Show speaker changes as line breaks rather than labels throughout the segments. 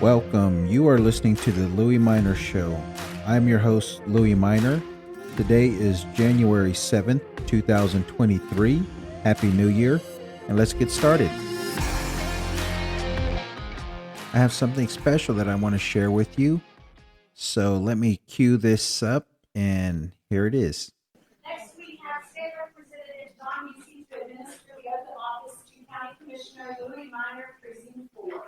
Welcome. You are listening to the Louie Minor Show. I'm your host, Louie Minor. Today is January 7th, 2023. Happy New Year, and let's get started. I have something special that I want to share with you. So let me cue this up, and here it is.
Next, we have State Representative John Busey to administer the oath of office to County Commissioner Louie Minor, Precinct 4.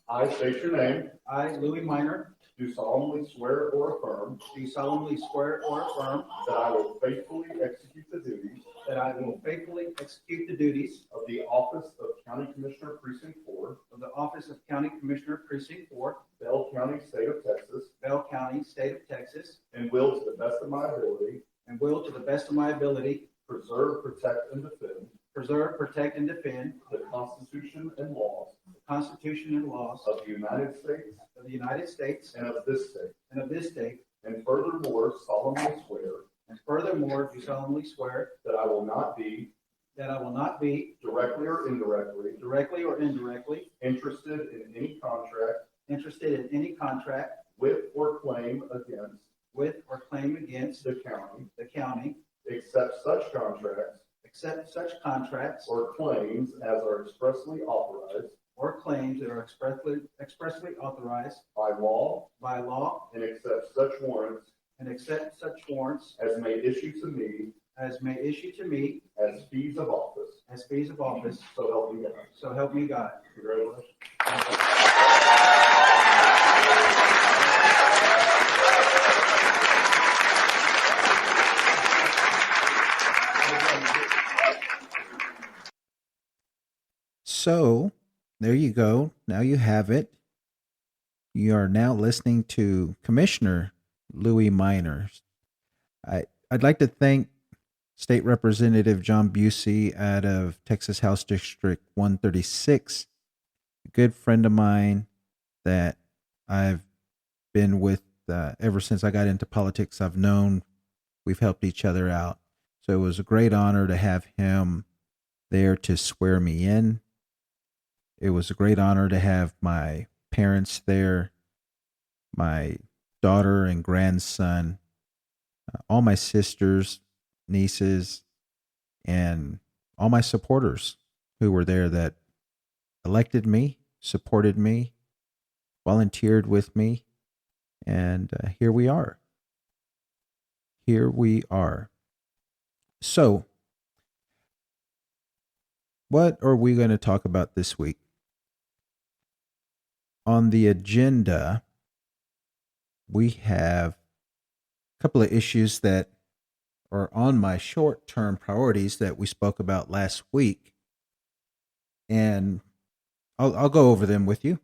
I state your name,
I, Louie Minor,
do solemnly swear or affirm
do solemnly swear or affirm
that I will faithfully execute the duties
that I will faithfully execute the duties
of the office of County Commissioner Precinct 4,
of the office of County Commissioner Precinct 4,
Bell County, State of Texas,
Bell County, State of Texas,
and will, to the best of my ability,
and will, to the best of my ability,
preserve, protect, and defend
preserve, protect, and defend
the Constitution and laws
the Constitution and laws
of the United States
of the United States
and of this state,
and of this state,
and furthermore solemnly swear
and furthermore do solemnly swear
that I will not be,
that I will not be,
directly or indirectly, interested in any contract
interested in any contract
with or claim against
with or claim against
the county,
except such contracts
or claims as are expressly authorized
or claims that are expressly authorized
by law,
by law,
and accept such warrants
and accept such warrants
as may issue to me
as may issue to me
as fees of office.
as fees of office.
So help me God.
So help me God.
Congratulations.
So, there you go. Now you have it. You are now listening to Commissioner Louie Minor. I'd like to thank State Representative John Busey out of Texas House District 136, a good friend of mine that I've been with ever since I got into politics. I've known we've helped each other out. So it was a great honor to have him there to swear me in. It was a great honor to have my parents there, my daughter and grandson, all my sisters, nieces, and all my supporters who were there that elected me, supported me, volunteered with me, and here we are. Here we are. So, what are we going to talk about this week? On the agenda, we have a couple of issues that are on my short-term priorities that we spoke about last week, and I'll go over them with you.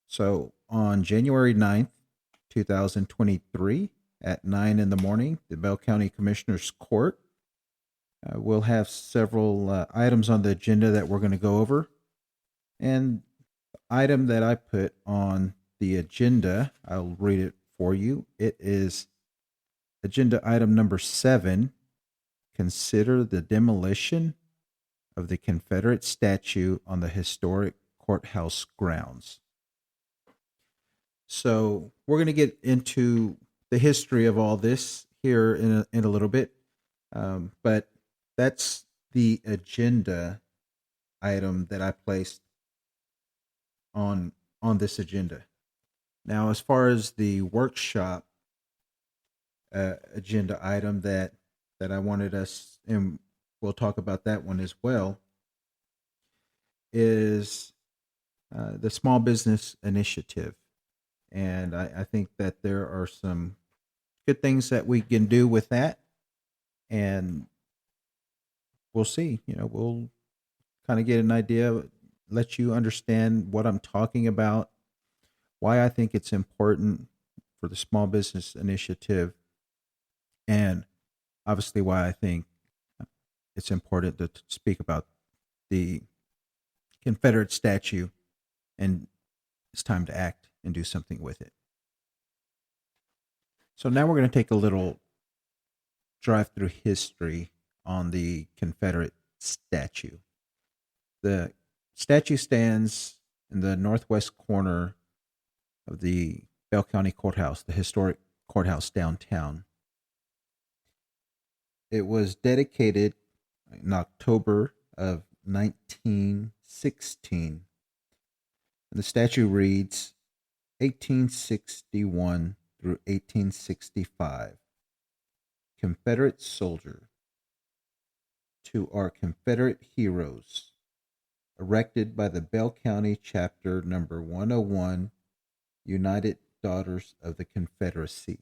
So on January 9th, 2023, at 9 in the morning, the Bell County Commissioner's Court will have several items on the agenda that we're going to go over. And the item that I put on the agenda, I'll read it for you. It is agenda item number 7, consider the demolition of the Confederate statue on the historic courthouse grounds. So we're going to get into the history of all this here in a little bit, but that's the agenda item that I placed on this agenda. Now, as far as the workshop agenda item that I wanted us, and we'll talk about that one as well, is the Small Business Initiative. And I think that there are some good things that we can do with that. And we'll see. We'll kind of get an idea, let you understand what I'm talking about, why I think it's important for the small business initiative, and obviously why I think it's important to speak about the Confederate statue, and it's time to act and do something with it. So now we're going to take a little drive through history on the Confederate statue. The statue stands in the northwest corner of the Bell County Courthouse, the historic courthouse downtown. It was dedicated in October of 1916. And the statue reads 1861 through 1865. Confederate soldier, to our Confederate heroes, erected by the Bell County Chapter Number 101, United Daughters of the Confederacy.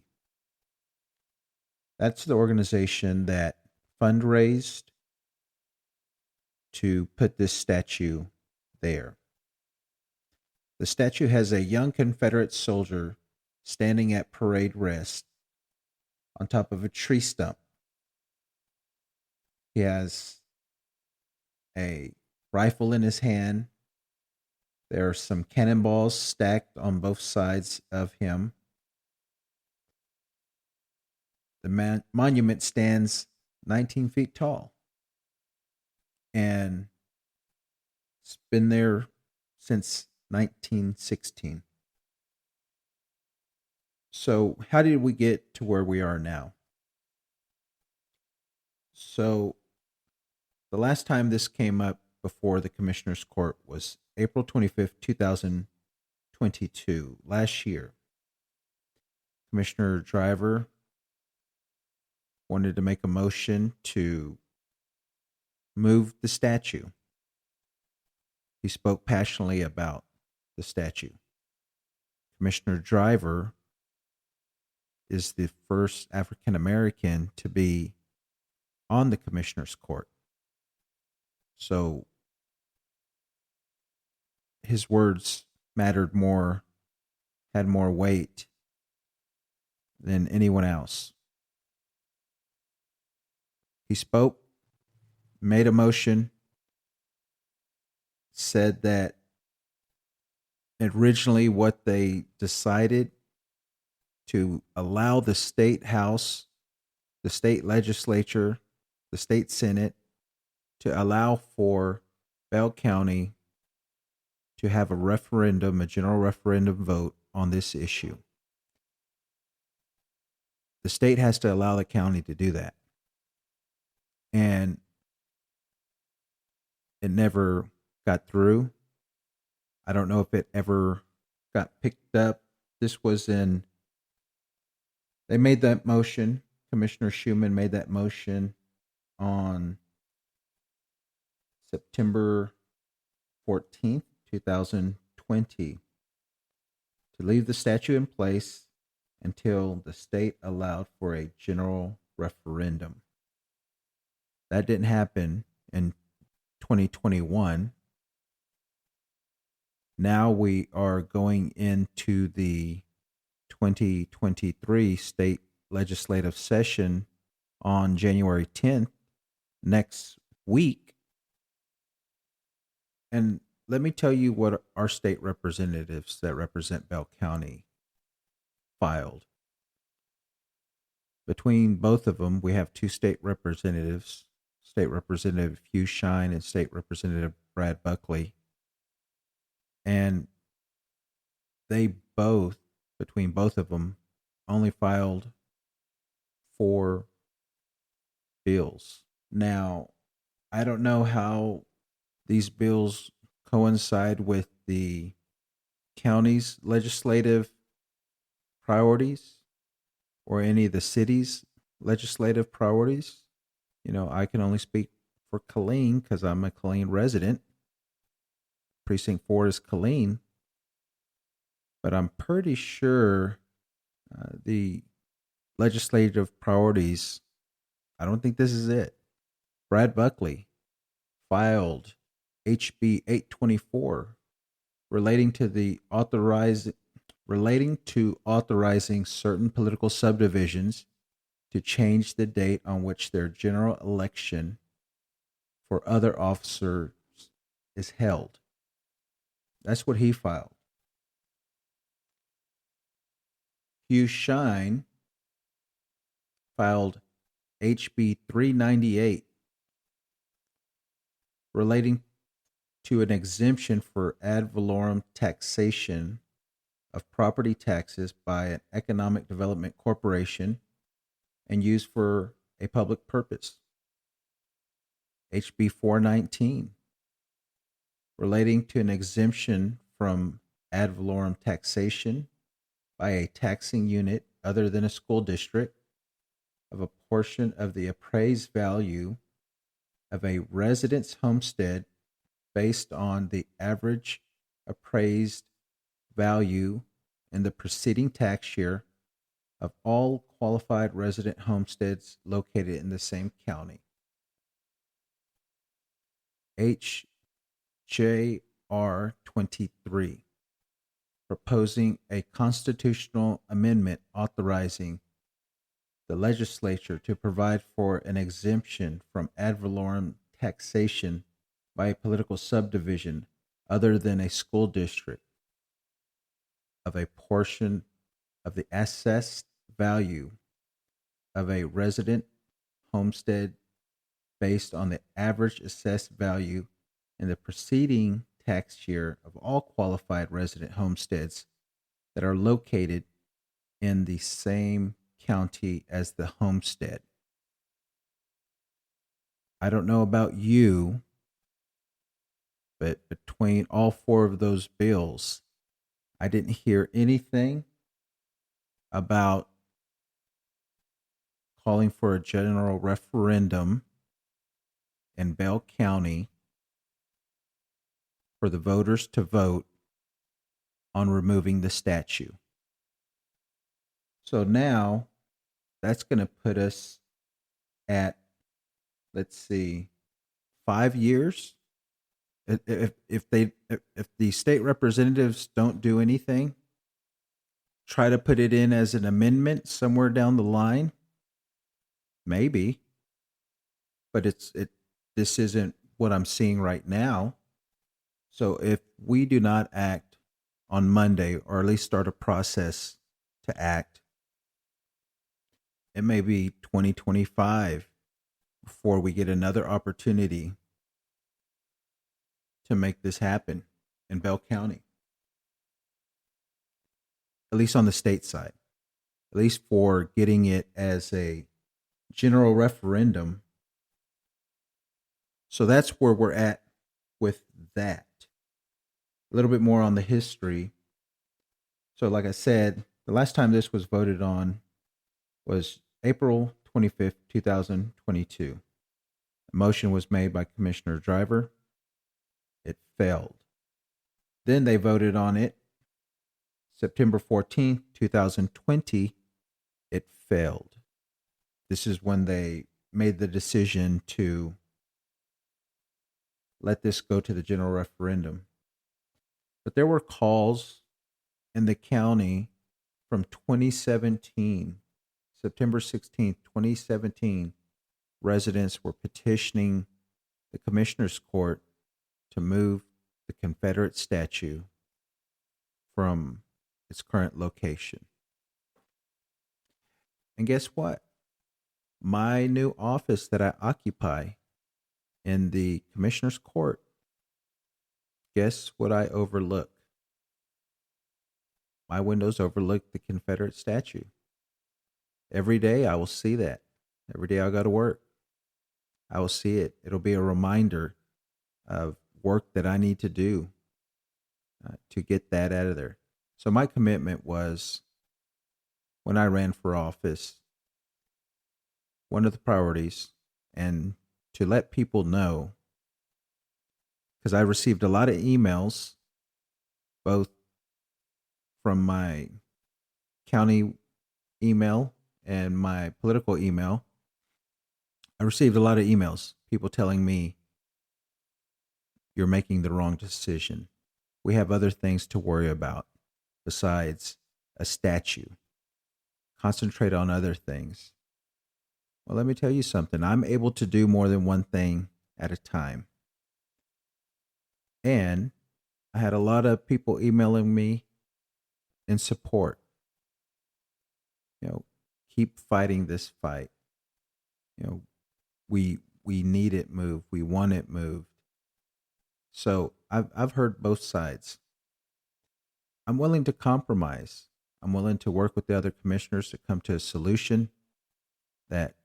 That's the organization that fundraised to put this statue there. The statue has a young Confederate soldier standing at parade rest on top of a tree stump. He has a rifle in his hand. There are some cannonballs stacked on both sides of him. The monument stands 19 feet tall, and it's been there since 1916. So how did we get to where we are now? So the last time this came up before the Commissioner's Court was April 25th, 2022, last year. Commissioner Driver wanted to make a motion to move the statue. He spoke passionately about the statue. Commissioner Driver is the first African American to be on the Commissioner's Court. So his words mattered more, had more weight than anyone else. He spoke, made a motion, said that originally what they decided to allow the state house, the state legislature, the state senate to allow for Bell County to have a referendum, a general referendum vote on this issue. The state has to allow the county to do that. And it never got through. I don't know if it ever got picked up. They made that motion. Commissioner Schuman made that motion on September 14th, 2020, to leave the statute in place until the state allowed for a general referendum. That didn't happen in 2021. Now we are going into the 2023 state legislative session on January 10th, next week. And let me tell you what our state representatives that represent Bell County filed. Between both of them, we have two state representatives, State Representative Hugh Shine and State Representative Brad Buckley. And they both, between both of them, only filed 4 bills. Now, I don't know how these bills coincide with the county's legislative priorities or any of the city's legislative priorities. I can only speak for Killeen because I'm a Killeen resident. Precinct 4 is Killeen. But I'm pretty sure the legislative priorities, I don't think this is it. Brad Buckley filed HB 824 relating to authorizing certain political subdivisions to change the date on which their general election for other officers is held. That's what he filed. Hugh Shine filed HB 398 relating to an exemption for ad valorem taxation of property taxes by an economic development corporation and used for a public purpose. HB 419 relating to an exemption from ad valorem taxation by a taxing unit other than a school district of a portion of the appraised value of a resident's homestead based on the average appraised value in the preceding tax year of all qualified resident homesteads located in the same county. HJR 23, proposing a constitutional amendment authorizing the legislature to provide for an exemption from ad valorem taxation by a political subdivision other than a school district of a portion of the assessed value of a resident homestead based on the average assessed value in the preceding tax year of all qualified resident homesteads that are located in the same county as the homestead. I don't know about you, but between all four of those bills, I didn't hear anything about calling for a general referendum in Bell County for the voters to vote on removing the statue. So now that's going to put us at, let's see, 5 years. If the state representatives don't do anything, try to put it in as an amendment somewhere down the line, maybe. But this isn't what I'm seeing right now. So if we do not act on Monday, or at least start a process to act, it may be 2025 before we get another opportunity to make this happen in Bell County. At least on the state side. At least for getting it as a general referendum. So that's where we're at with that. A little bit more on the history. So like I said, the last time this was voted on was April 25th, 2022. A motion was made by Commissioner Driver. It failed. Then they voted on it September 14th, 2020. It failed. This is when they made the decision to let this go to the general referendum. But there were calls in the county from 2017, September 16th, 2017. Residents were petitioning the Commissioner's Court to move the Confederate statue from its current location. And guess what? My new office that I occupy in the Commissioner's Court, guess what I overlook? My windows overlook the Confederate statue. Every day I will see that. Every day I go to work, I will see it. It'll be a reminder of work that I need to do to get that out of there. So my commitment was, when I ran for office, one of the priorities, and to let people know, because I received a lot of emails, both from my county email and my political email, I received a lot of emails, people telling me you're making the wrong decision. We have other things to worry about besides a statue. Concentrate on other things. Well, let me tell you something. I'm able to do more than one thing at a time. And I had a lot of people emailing me in support. You know, keep fighting this fight. You know, we need it moved. We want it moved. So I've heard both sides. I'm willing to compromise. I'm willing to work with the other commissioners to come to a solution that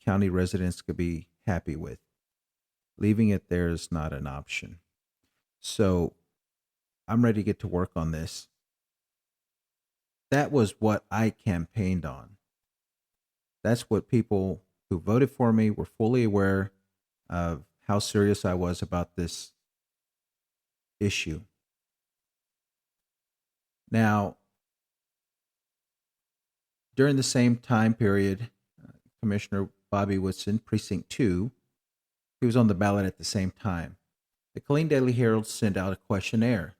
county residents could be happy with. Leaving it there is not an option. So I'm ready to get to work on this. That was what I campaigned on. That's what people who voted for me were fully aware of how serious I was about this issue. Now, during the same time period, Commissioner Bobby Woodson, Precinct 2, he was on the ballot at the same time. The Killeen Daily Herald sent out a questionnaire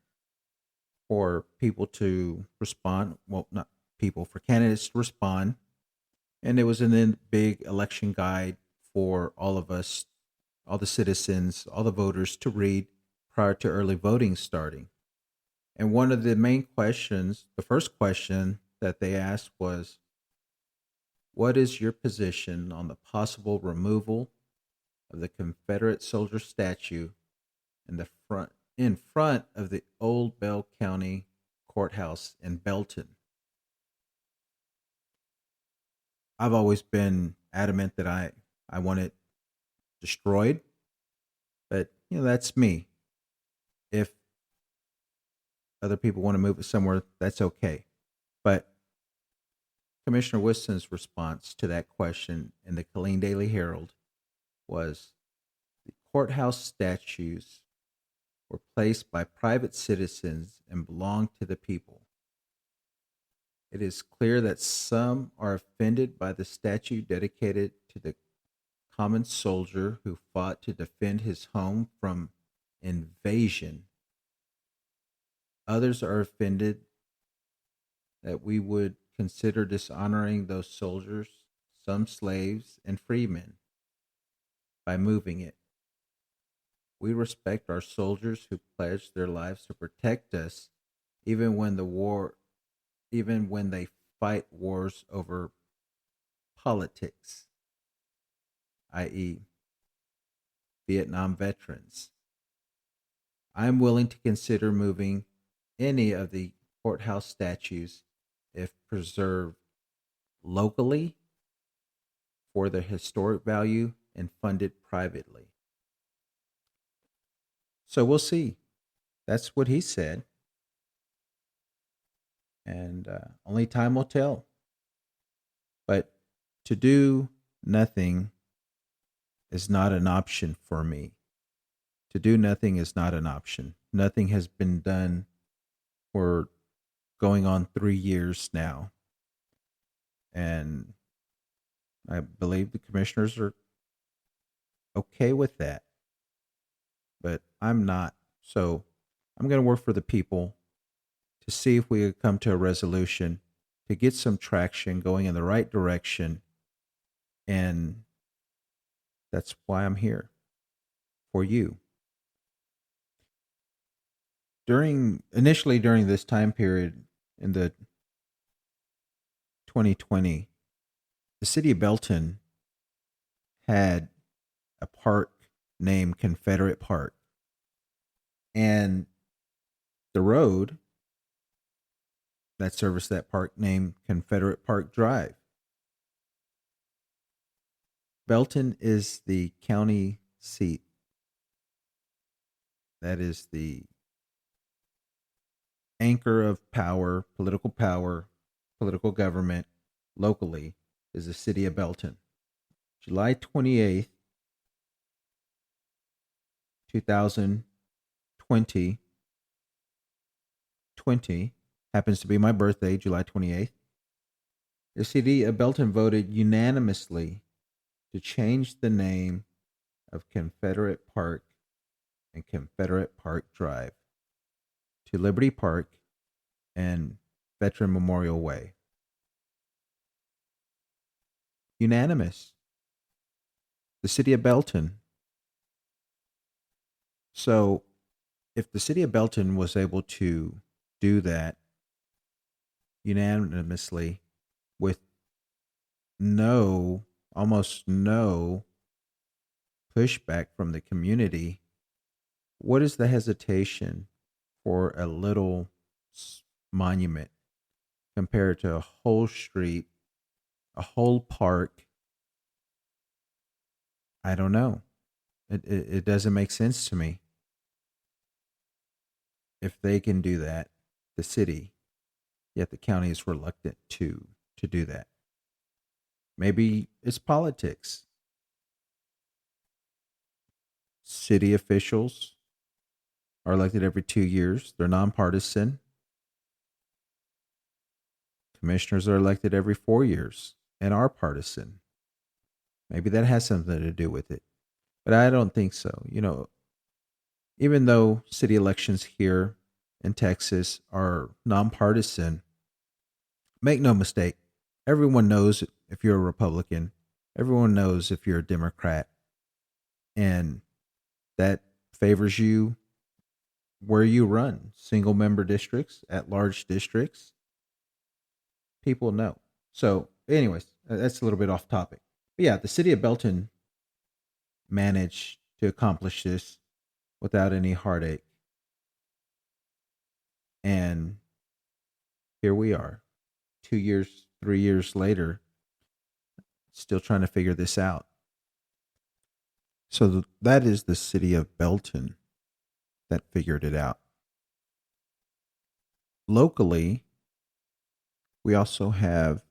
for people to respond. Well, not people, for candidates to respond. And it was in the big election guide for all of us, all the citizens, all the voters to read prior to early voting starting. And one of the main questions, the first question that they asked was, what is your position on the possible removal of the Confederate soldier statue in front of the old Bell County Courthouse in Belton? I've always been adamant that I want it destroyed, but that's me. If other people want to move it somewhere, that's okay. But Commissioner Wisson's response to that question in the Killeen Daily Herald was, the courthouse statues were placed by private citizens and belong to the people. It is clear that some are offended by the statue dedicated to the common soldier who fought to defend his home from invasion. Others are offended that we would consider dishonoring those soldiers, some slaves and freemen, by moving it. We respect our soldiers who pledged their lives to protect us, even when they fight wars over politics, i.e., Vietnam veterans. I'm willing to consider moving any of the courthouse statues if preserved locally for their historic value and funded privately. So we'll see. That's what he said. And only time will tell. But to do nothing is not an option for me. To do nothing is not an option. Nothing has been done for going on 3 years now. And I believe the commissioners are okay with that. But I'm not. So I'm going to work for the people to see if we could come to a resolution to get some traction going in the right direction. And that's why I'm here, for you. Initially during this time period in the 2020, the city of Belton had a park named Confederate Park. And the road that serviced that park named Confederate Park Drive. Belton is the county seat. That is the anchor of power, political government locally, is the city of Belton. July 28th, 2020, happens to be my birthday, July 28th. The city of Belton voted unanimously to change the name of Confederate Park and Confederate Park Drive to Liberty Park and Veteran Memorial Way. Unanimous. The city of Belton. So, if the city of Belton was able to do that unanimously with almost no pushback from the community, what is the hesitation for a little monument compared to a whole street, a whole park? I don't know. It doesn't make sense to me. If they can do that, the city, yet the county is reluctant to do that. Maybe it's politics. City officials are elected every 2 years. They're nonpartisan. Commissioners are elected every 4 years and are partisan. Maybe that has something to do with it. But I don't think so. Even though city elections here in Texas are nonpartisan, make no mistake, everyone knows if you're a Republican, everyone knows if you're a Democrat, and that favors you where you run. Single member districts, at large districts, people know. So, anyways, that's a little bit off topic. But yeah, the city of Belton managed to accomplish this without any heartache. And here we are, 2 years, 3 years later, still trying to figure this out. So that is the city of Belton that figured it out. Locally, we also have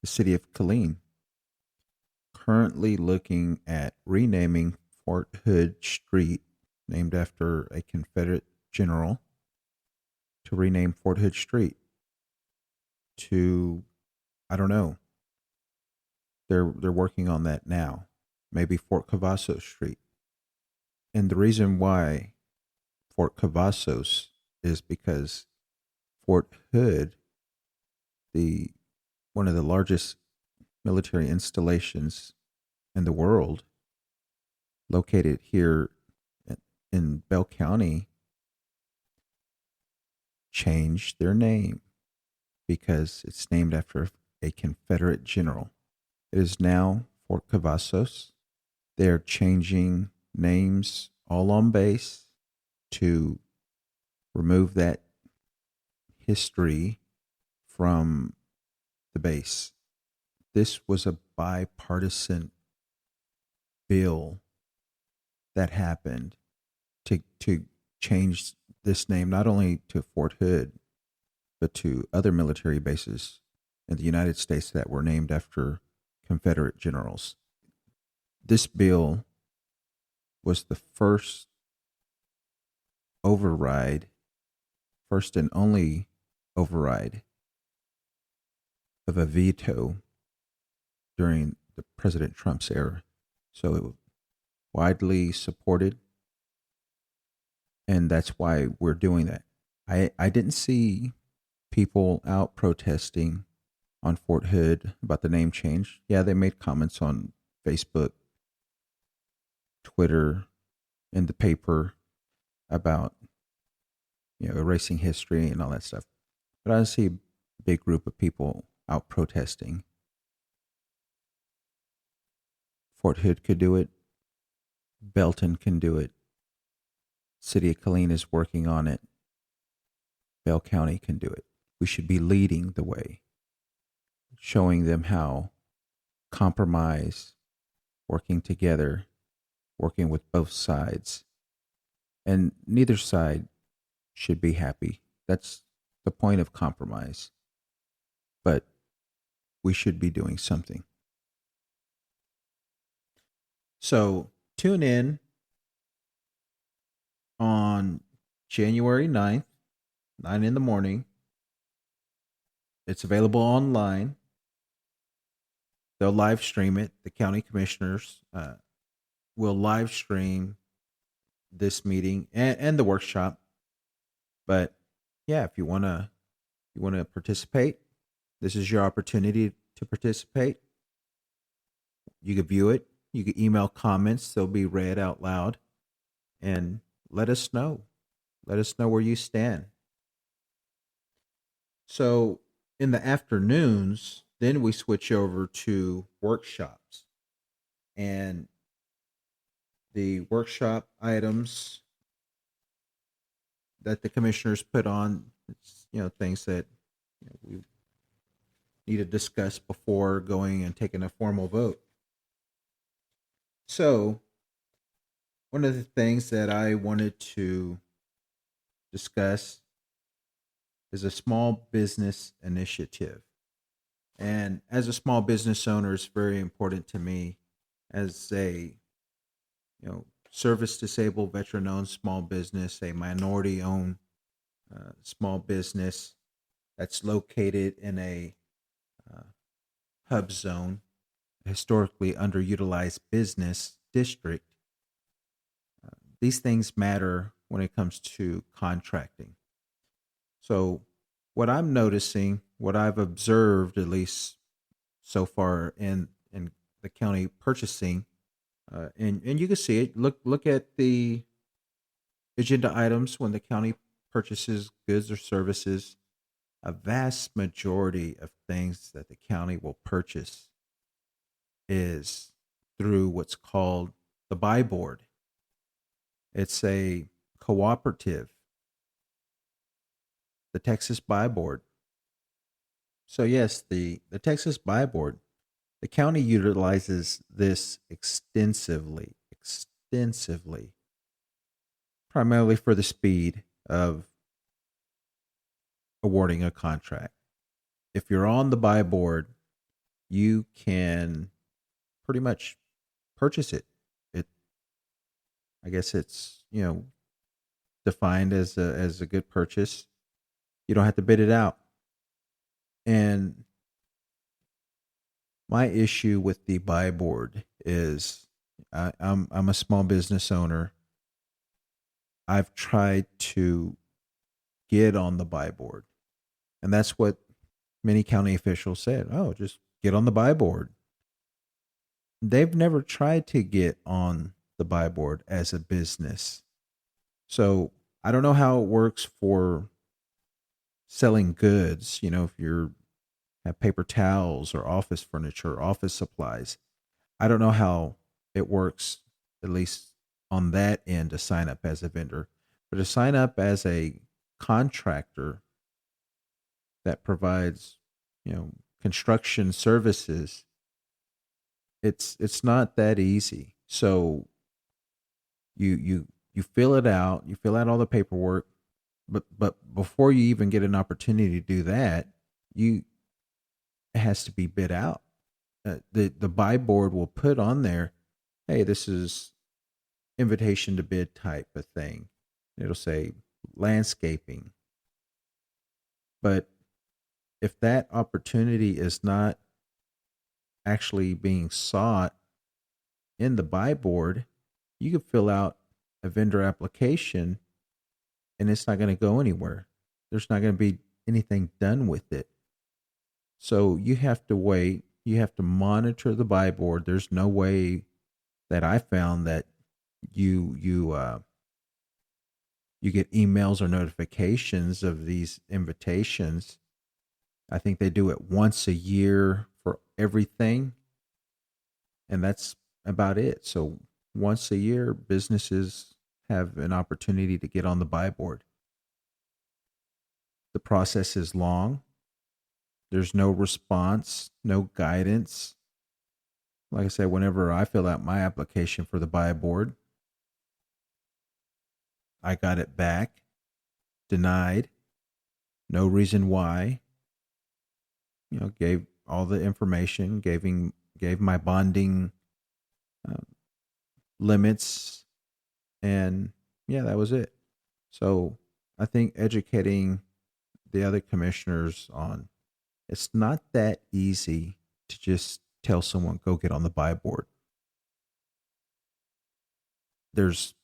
the city of Killeen, currently looking at renaming Fort Hood Street, named after a Confederate general, to rename Fort Hood Street to, I don't know. They're working on that now. Maybe Fort Cavazos Street. And the reason why Fort Cavazos is because Fort Hood, one of the largest military installations in the world, located here in Bell County, changed their name because it's named after a Confederate general. It is now Fort Cavazos. They're changing names all on base to remove that history from the base. This was a bipartisan bill that happened to change this name not only to Fort Hood, but to other military bases in the United States that were named after Confederate generals. This bill was the first and only override of a veto during the President Trump's era. So it was widely supported, and that's why we're doing that. I didn't see people out protesting on Fort Hood about the name change. Yeah, they made comments on Facebook, Twitter, and the paper about erasing history and all that stuff. But I didn't see a big group of people out protesting. Fort Hood could do it. Belton can do it. City of Killeen is working on it. Bell County can do it. We should be leading the way, showing them how compromise, working together, working with both sides, and neither side should be happy. That's the point of compromise. But we should be doing something. So tune in on January 9th, 9 in the morning. It's available online. they'll live stream it. The county commissioners will live stream this meeting and the workshop. But yeah, if you wanna participate, this is your opportunity to participate. You can view it. You can email comments. They'll be read out loud, and let us know. Let us know where you stand. So in the afternoons, then we switch over to workshops, and the workshop items that the commissioners put on, it's, things that we need to discuss before going and taking a formal vote. So one of the things that I wanted to discuss is a small business initiative. And as a small business owner, it's very important to me as a service disabled veteran owned small business, a minority owned small business that's located in a hub zone, historically underutilized business district. These things matter when it comes to contracting. So, what I'm noticing, what I've observed, at least so far in the county purchasing, and you can see it. Look at the agenda items when the county purchases goods or services. A vast majority of things that the county will purchase is through what's called the buy board. It's a cooperative, the Texas Buy Board. So yes, the Texas Buy Board, the county utilizes this extensively, primarily for the speed of awarding a contract. If you're on the buy board, you can pretty much purchase it. I guess it's defined as a good purchase. You don't have to bid it out. And my issue with the buy board is I'm a small business owner. I've tried to get on the buy board, and that's what many county officials said. Oh, just get on the buy board. They've never tried to get on the buy board as a business. So I don't know how it works for selling goods. If you're have paper towels or office furniture, office supplies. I don't know how it works, at least on that end, to sign up as a vendor. But to sign up as a contractor that provides, construction services, it's not that easy. So you fill it out, you fill out all the paperwork, but before you even get an opportunity to do that, it has to be bid out. The buy board will put on there, hey, this is invitation to bid type of thing. It'll say landscaping. But if that opportunity is not actually being sought in the buy board, you can fill out a vendor application and it's not going to go anywhere. There's not going to be anything done with it. So you have to wait. You have to monitor the buy board. There's no way that I found that you get emails or notifications of these invitations. I think they do it once a year for everything, and that's about it. So once a year, businesses have an opportunity to get on the buy board. The process is long. There's no response, no guidance. Like I said, whenever I fill out my application for the buy board, I got it back, denied, no reason why. Gave all the information, gave my bonding limits, and yeah, that was it. So I think educating the other commissioners on it's not that easy to just tell someone, go get on the buy board. There's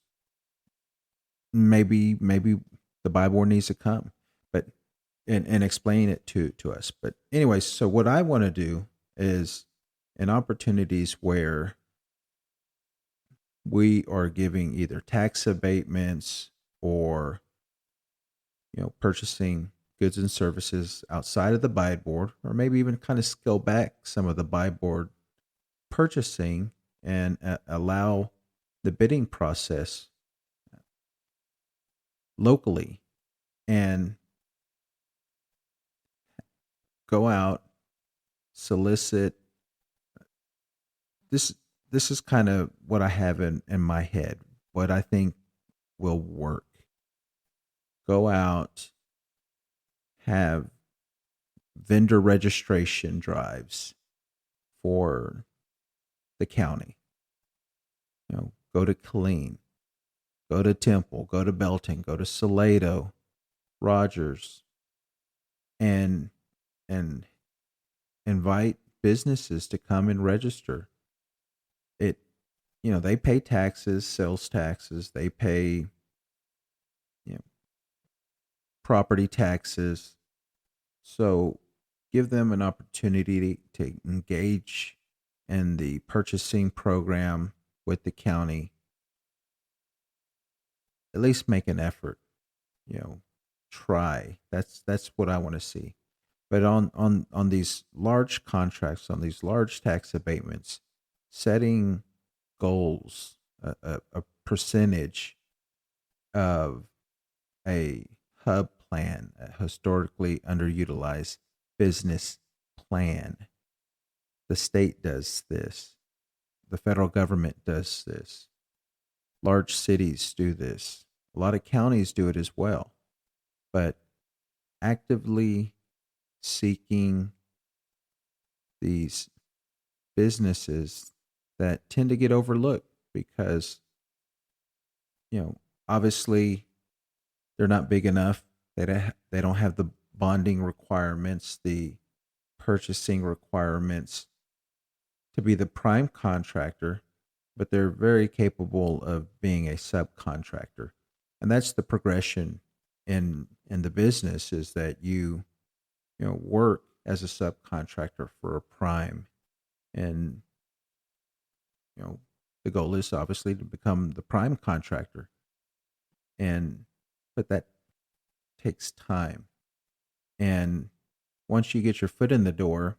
maybe the buy board needs to come, but and explain it to us. But anyways, so what I want to do is in opportunities where we are giving either tax abatements or purchasing goods and services outside of the buy board, or maybe even kind of scale back some of the buy board purchasing and allow the bidding process locally and go out, solicit. This is kind of what I have in my head, what I think will work. Go out, have vendor registration drives for the county. Go to Killeen, go to Temple, go to Belton, go to Salado, Rogers, and invite businesses to come and register. They pay taxes, sales taxes, they pay property taxes. So give them an opportunity to engage in the purchasing program with the county. At least make an effort, try. That's what I want to see. But on these large contracts, on these large tax abatements, setting goals, a percentage of a hub plan, a historically underutilized business plan. The state does this. The federal government does this. Large cities do this. A lot of counties do it as well. But actively seeking these businesses that tend to get overlooked because, obviously they're not big enough. They don't have the bonding requirements, the purchasing requirements to be the prime contractor, but they're very capable of being a subcontractor. And that's the progression in the business, is that you work as a subcontractor for a prime, and the goal is obviously to become the prime contractor. But that takes time. And once you get your foot in the door,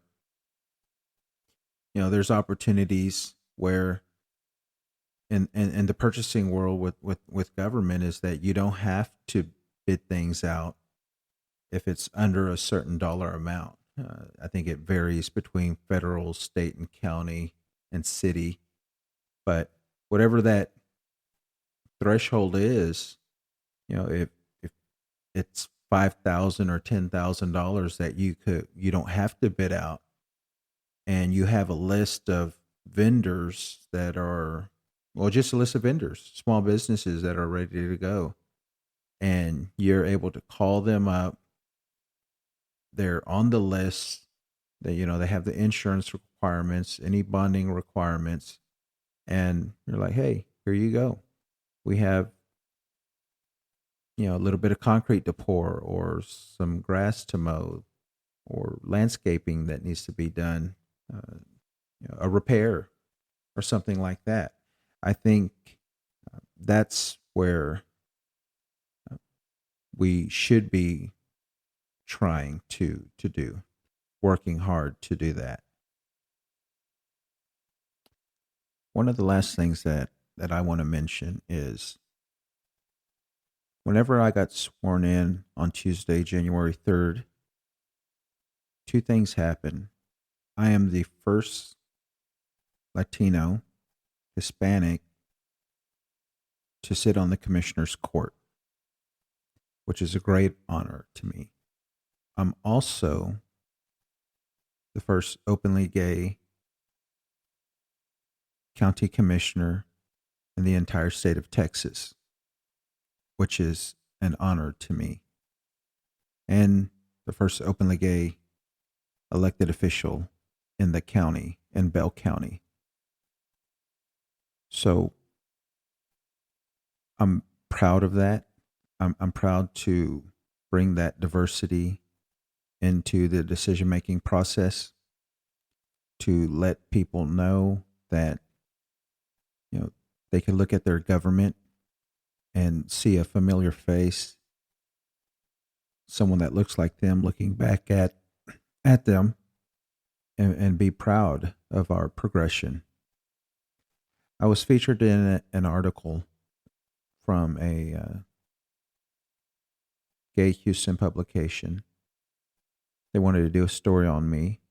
there's opportunities where in the purchasing world with government is that you don't have to bid things out if it's under a certain dollar amount. I think it varies between federal, state, and county and city. But whatever that threshold is, if it's $5,000 or $10,000 that you don't have to bid out, and you have a list of vendors that are, just a list of vendors, small businesses that are ready to go, and you're able to call them up. They're on the list. They have the insurance requirements, any bonding requirements, and you're like, hey, here you go. We have a little bit of concrete to pour, or some grass to mow, or landscaping that needs to be done, a repair or something like that. I think that's where we should be trying to do, working hard to do that. One of the last things that I want to mention is whenever I got sworn in on Tuesday, January 3rd, two things happened. I am the first Latino, Hispanic to sit on the commissioner's court, which is a great honor to me. I'm also the first openly gay county commissioner in the entire state of Texas, which is an honor to me, and the first openly gay elected official in the county, in Bell County. So I'm proud of that. I'm proud to bring that diversity into the decision-making process, to let people know that, they can look at their government and see a familiar face, someone that looks like them looking back at them, and be proud of our progression. I was featured in an article from a gay Houston publication. They wanted to do a story on me,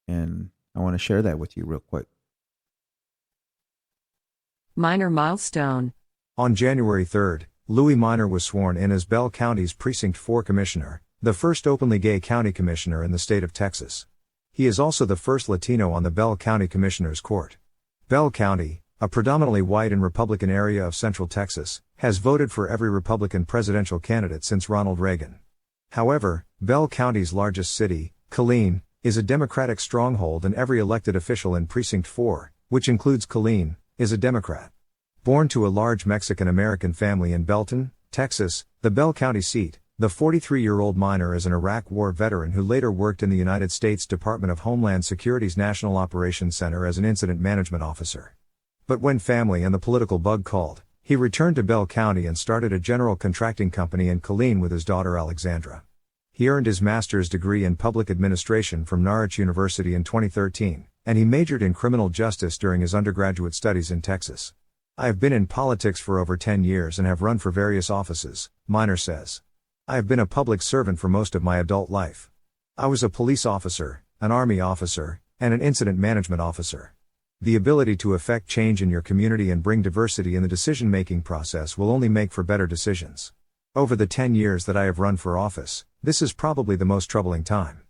and I want to share that with you real quick.
Minor milestone.
On January 3, Louie Minor was sworn in as Bell County's Precinct 4 Commissioner, the first openly gay county commissioner in the state of Texas. He is also the first Latino on the Bell County Commissioner's Court. Bell County, a predominantly white and Republican area of Central Texas, has voted for every Republican presidential candidate since Ronald Reagan. However, Bell County's largest city, Killeen, is a Democratic stronghold, and every elected official in Precinct 4, which includes Killeen, is a Democrat. Born to a large Mexican-American family in Belton, Texas, the Bell County seat, the 43-year-old Minor is an Iraq War veteran who later worked in the United States Department of Homeland Security's National Operations Center as an incident management officer. But when family and the political bug called, he returned to Bell County and started a general contracting company in Killeen with his daughter Alexandra. He earned his master's degree in public administration from Norwich University in 2013, and he majored in criminal justice during his undergraduate studies in Texas. I have been in politics for over 10 years and have run for various offices, Minor says. I have been a public servant for most of my adult life. I was a police officer, an army officer, and an incident management officer. The ability to affect change in your community and bring diversity in the decision-making process will only make for better decisions. Over the 10 years that I have run for office, this is probably the most troubling time.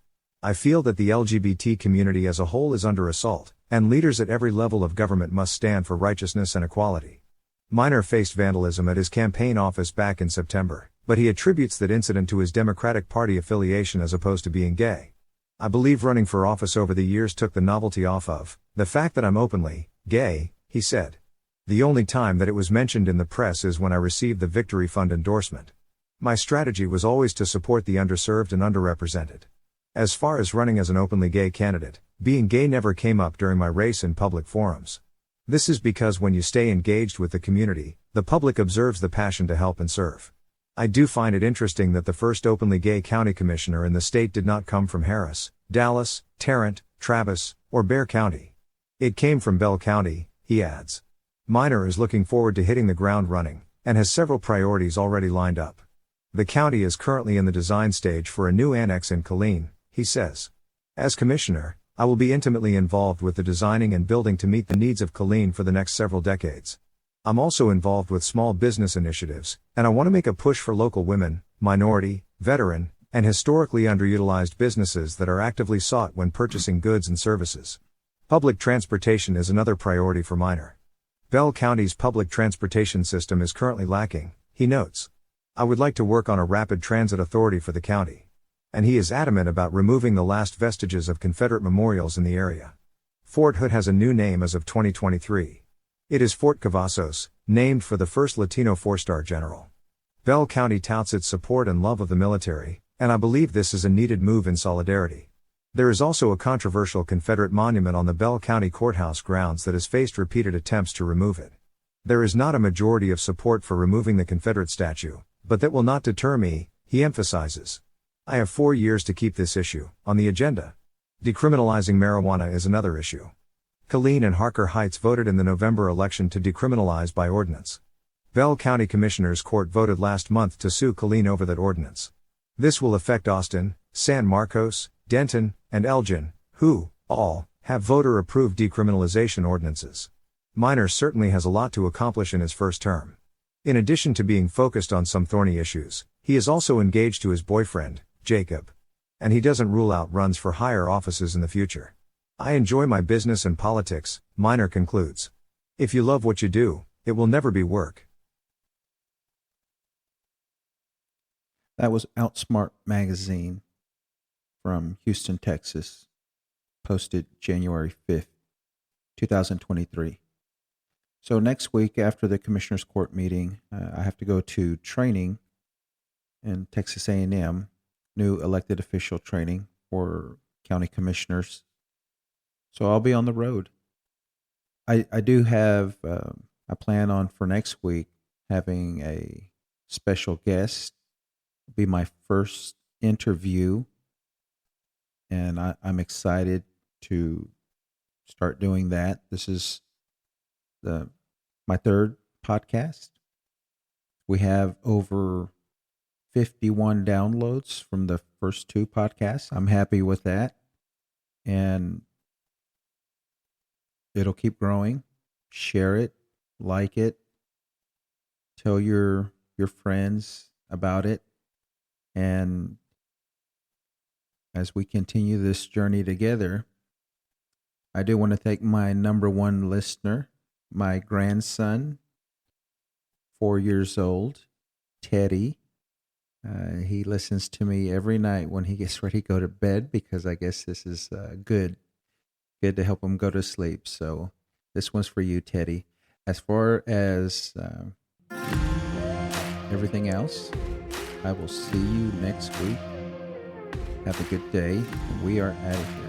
I feel that the LGBT community as a whole is under assault, and leaders at every level of government must stand for righteousness and equality. Minor faced vandalism at his campaign office back in September, but he attributes that incident to his Democratic Party affiliation as opposed to being gay. I believe running for office over the years took the novelty off of the fact that I'm openly gay, he said. The only time that it was mentioned in the press is when I received the Victory Fund endorsement. My strategy was always to support the underserved and underrepresented. As far as running as an openly gay candidate, being gay never came up during my race in public forums. This is because when you stay engaged with the community, the public observes the passion to help and serve. I do find it interesting that the first openly gay county commissioner in the state did not come from Harris, Dallas, Tarrant, Travis, or Bexar County. It came from Bell County, he adds. Minor is looking forward to hitting the ground running, and has several priorities already lined up. The county is currently in the design stage for a new annex in Killeen, he says. As commissioner, I will be intimately involved with the designing and building to meet the needs of Killeen for the next several decades. I'm also involved with small business initiatives, and I want to make a push for local women, minority, veteran, and historically underutilized businesses that are actively sought when purchasing goods and services. Public transportation is another priority for Minor. Bell County's public transportation system is currently lacking, he notes. I would like to work on a rapid transit authority for the county. And he is adamant about removing the last vestiges of Confederate memorials in the area. Fort Hood has a new name as of 2023. It is Fort Cavazos, named for the first Latino four-star general. Bell County touts its support and love of the military, and I believe this is a needed move in solidarity. There is also a controversial Confederate monument on the Bell County Courthouse grounds that has faced repeated attempts to remove it. There is not a majority of support for removing the Confederate statue, but that will not deter me, he emphasizes. I have 4 years to keep this issue on the agenda. Decriminalizing marijuana is another issue. Killeen and Harker Heights voted in the November election to decriminalize by ordinance. Bell County Commissioner's Court voted last month to sue Killeen over that ordinance. This will affect Austin, San Marcos, Denton, and Elgin, who, all, have voter-approved decriminalization ordinances. Minor certainly has a lot to accomplish in his first term. In addition to being focused on some thorny issues, he is also engaged to his boyfriend, Jacob. And he doesn't rule out runs for higher offices in the future. I enjoy my business and politics, Minor concludes. If you love what you do, it will never be work.
That was Outsmart Magazine from Houston, Texas, posted January 5th, 2023. So next week after the Commissioners Court meeting, I have to go to training in Texas A&M, new elected official training for county commissioners. So I'll be on the road. I do have, I plan on for next week having a special guest. It'll be my first interview, and I'm excited to start doing that. This is my third podcast. We have over 51 downloads from the first two podcasts. I'm happy with that. And it'll keep growing. Share it, like it, tell your friends about it. And as we continue this journey together, I do want to thank my number one listener, my grandson, 4 years old, Teddy. He listens to me every night when he gets ready to go to bed because I guess this is good to help him go to sleep. So this one's for you, Teddy. As far as everything else, I will see you next week. Have a good day. We are out of here.